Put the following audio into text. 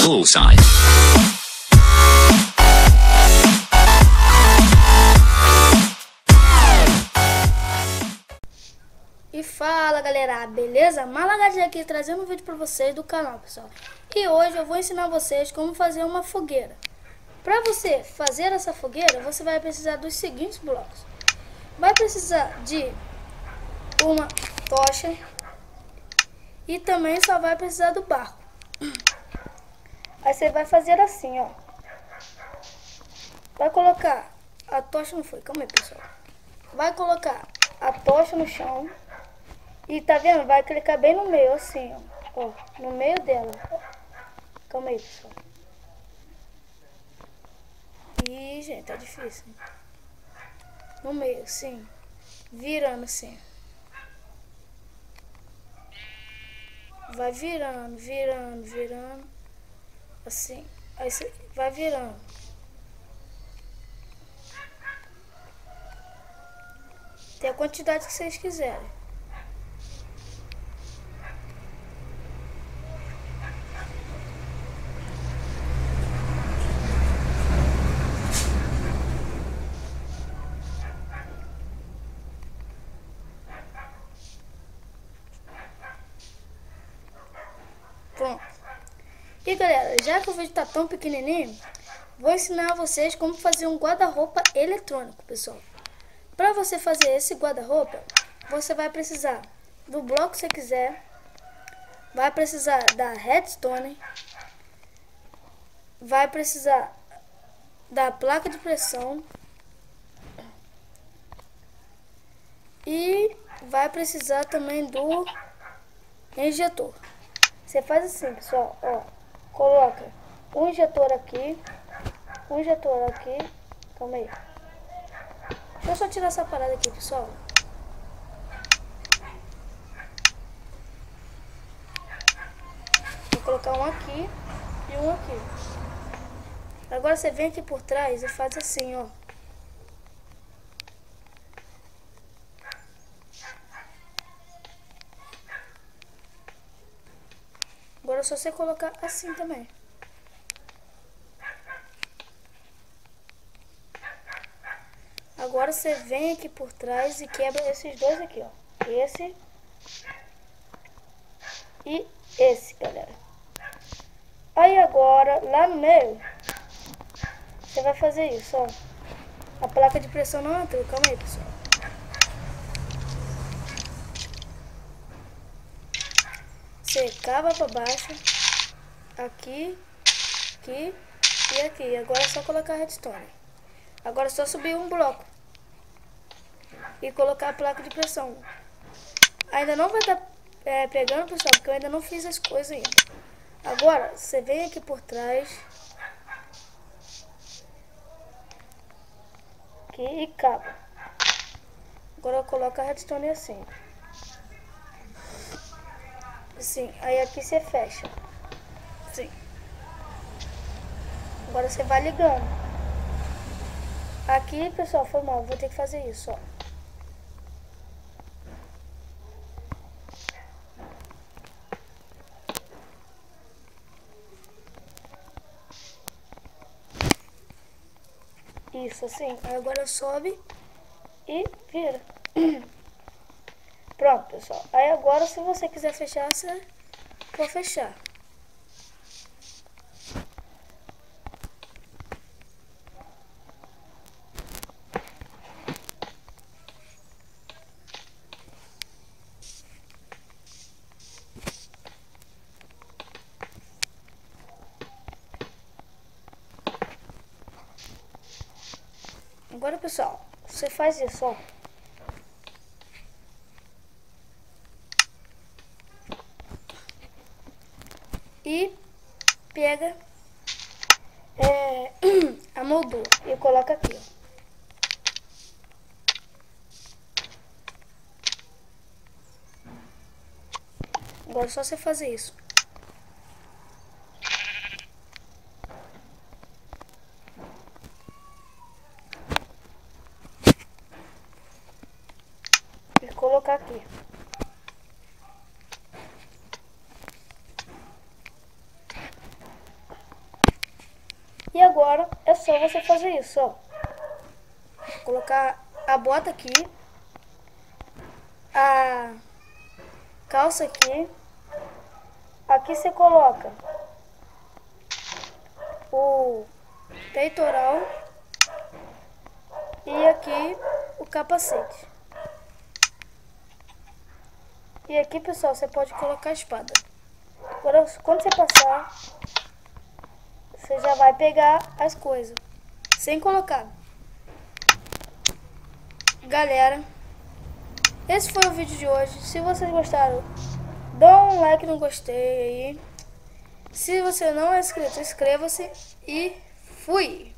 Bullseye. E fala galera, beleza? Malagadinho aqui trazendo um vídeo pra vocês do canal, pessoal. E hoje eu vou ensinar vocês como fazer uma fogueira. Pra você fazer essa fogueira, você vai precisar dos seguintes blocos. Vai precisar de uma tocha e também só vai precisar do barco. Aí você vai fazer assim, ó. Vai colocar a tocha, não foi, calma aí pessoal. Vai colocar a tocha no chão. E tá vendo? Vai clicar bem no meio, assim, ó. No meio dela. Calma aí, pessoal. Ih, gente, tá difícil. No meio, sim. Virando, assim. Vai virando, virando, virando. Assim. Aí você vai virando. Tem a quantidade que vocês quiserem. Pronto. E galera, já que o vídeo tá tão pequenininho, vou ensinar a vocês como fazer um guarda-roupa eletrônico, pessoal. Para você fazer esse guarda-roupa, você vai precisar do bloco que você quiser, vai precisar da redstone, vai precisar da placa de pressão e vai precisar também do injetor. Você faz assim, pessoal, ó, coloca um injetor aqui, calma aí. Deixa eu só tirar essa parada aqui, pessoal. Vou colocar um aqui e um aqui. Agora você vem aqui por trás e faz assim, ó. Agora é só você colocar assim também. Agora você vem aqui por trás e quebra esses dois aqui, ó. Esse e esse, galera. Aí agora, lá no meio, você vai fazer isso, ó. A placa de pressão não entrou, calma aí, pessoal. Você cava pra baixo, aqui, aqui e aqui. Agora é só colocar a redstone. Agora é só subir um bloco e colocar a placa de pressão. Ainda não vai estar pegando, pessoal, porque eu ainda não fiz as coisas ainda. Agora, você vem aqui por trás aqui e cava. Agora eu coloco a redstone assim. Assim, aí aqui você fecha. Assim. Agora você vai ligando. Aqui, pessoal, foi mal, vou ter que fazer isso, ó. Isso, assim. Aí agora sobe e vira. Pronto, pessoal. Aí agora, se você quiser fechar, você pode fechar. Agora, pessoal, você faz isso, ó. E pega a moldura e coloca aqui, ó. Agora é só você fazer isso. E colocar aqui. E agora é só você fazer isso, ó. Colocar a bota aqui, a calça aqui. Aqui você coloca o peitoral e aqui o capacete. E aqui, pessoal, você pode colocar a espada. Agora, quando você passar, você já vai pegar as coisas sem colocar. Galera, esse foi o vídeo de hoje. Se vocês gostaram, dá um like no gostei aí. Se você não é inscrito, inscreva-se e fui!